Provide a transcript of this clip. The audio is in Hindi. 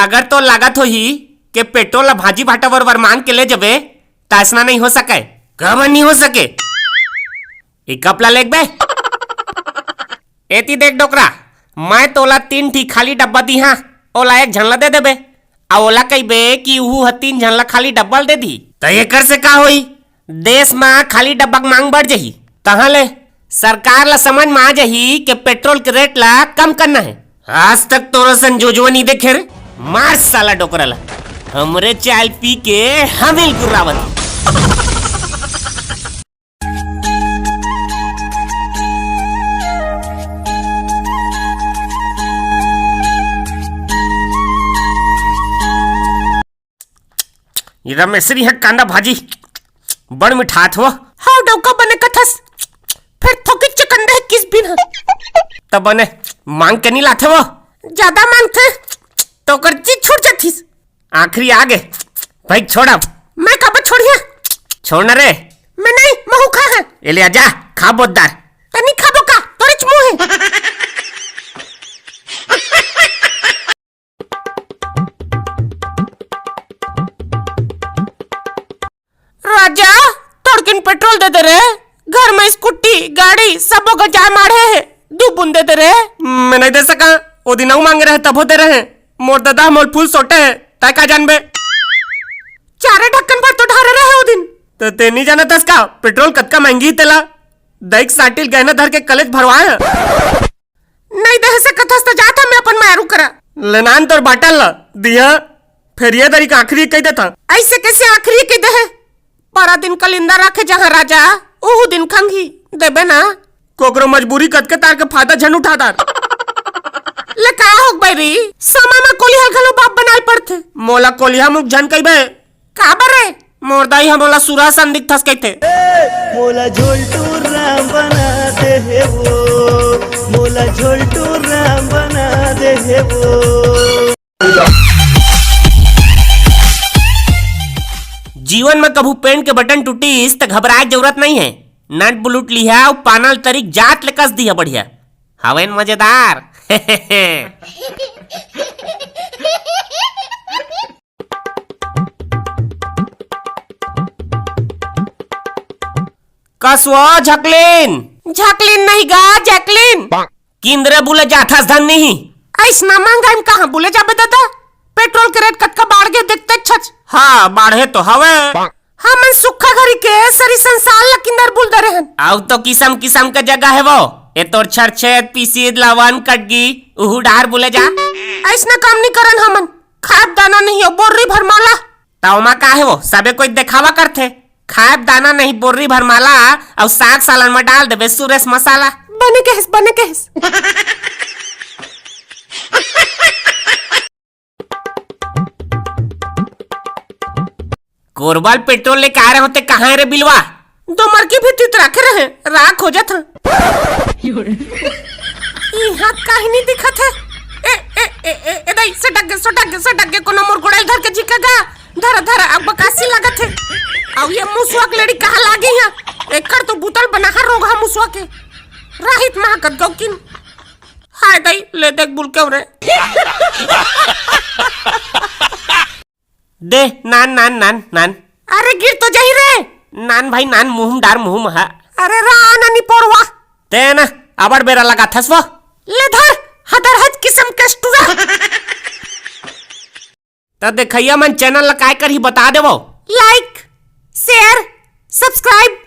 अगर तो लागत हो ही कि पेट्रोल ला भाजी भाटा बरबर मांग के ले जबे तो ऐसा नहीं हो सके। कब नहीं हो सके एक कपला लेग बे एती देख डोकरा, मैं तोला 3 ठी खाली डब्बा दी हाँ, ओला 1 झनला दे देबे आ ओला कहिबे कि ऊ 3 झनला खाली डब्बा दे दी तो एकर से का होई, देश में खाली डब्बा की मांग बढ़ जाही। तहाँ ले सरकार ला समझ में आ जाही कि पेट्रोल के रेट ला कम करना है। आज तक तोरा संजोजवा नहीं देखे रे, मार साला डोकरा ला, हमरे चाय पी के हमिल गुर्रावत। ये रमेशरी है कांदा भाजी बड़ मिठात हो। हाँ डौका बने कथस फिर थोकी चकंदे किस बिन तब बने मांग के नहीं लाते वो, ज्यादा मांगते तो कर चीज छूट जातीस। आखिरी आगे भाई छोड़ा, मैं कब छोड़िया छोड़ना रे, मैं नहीं महू खा है ये ले आजा खा बोतदार तनी खाबो का तोरे चमू है। राजा तोड़किन पेट्रोल दे दे रे, घर में स्कूटी गाड़ी सबो को जा मारे है, 2 बूंद दे दे रे। मैं नहीं दे सका, वो दिन मांगे रहे तब होते रहे, मोर दादा मोल फूल सोटे है तय का जानबे, चारे ढक्कन पर तो ढारे रहे वो दिन तो ते नहीं जाना तस का पेट्रोल कतका महंगी तेला दैक साटिल गहना धर के कलेज भरवाए नहीं दे सकत हस तो जाता मैं अपन मारू करा लेनान तोर बाटल ला दिया फिर ये दरी का आखिरी कह देता। ऐसे कैसे आखिरी कह दे है, पारा दिन कलिंदा रखे जहाँ राजा ओहू दिन खंगी देबे ना, कोकरो मजबूरी कतके तार के फायदा झन उठादार ले का हो बैरी समय में कोलिया घलो बाप बनाल पड़थे, मोला कोलिया मुख झन कइबे का बरे मोर दाई हमोला सुरा सन दिखथस कहथे, मोला झोलटू राम बना दे हे वो, मोला झोलटू राम बना दे हे वो। जीवन में कभू पेन के बटन टूटीस तो घबराए जरूरत नहीं है, नट बुलूट लिया और पानल तरीक जात ले कस दिया बढ़िया हवेन मजेदार। कसवा झकलिन झकलिन नहीं गा जैकलिन किंद्रे बुले जाथास धन नहीं ऐसना महंगा में कहाँ बुले जाबे दादा, पेट्रोल के रेट कतका बढ़ गए देखते छच। हाँ बढ़े तो हवे हमन सुखा घरी के सरी संसार ला किंदर बुल दे रहन आउ तो किस्म किस्म का जगह है वो, ए तोर छरछेद पीसीद लवन कटगी उहु डार बुले जा, ऐसना काम नहीं करन हमन, खाब दाना नहीं हो बोरी भरमाला तावमा का है वो सबे कोई दिखावा करथे, खाब दाना नहीं बोरी भरमाला और साग सालन में डाल देबे सुरेश मसाला बने केस बने केस। कोरबाल पेट्रोल लेके आ रहे होते कहाँ रे बिलवा, 2 मरकी भी तीत रखे रहे राख हो जाता यहाँ कहीं नहीं दिखत है, ए दई सटक के कोनो मोर गोड़ाई धर के जिकेगा धर अब बकासी लागत है अब ये मुसवा के लड़ी कहाँ लागे यहाँ एकर तो बुतल बना हर रोग हम मुसवा के राहित महकत गौकिन हाय दई ले देख बुल के रे दे नान नान नान नान अरे गिर तो जाही रे नान भाई नान मुहम डार मुहम हा अरे राना नी पोरवा ते ना आबड़ बेरा लगा थस वो ले धर हदर हद किस्म के स्टूरा त देखैया मन चैनल ला काय करही बता देवो, लाइक शेयर सब्सक्राइब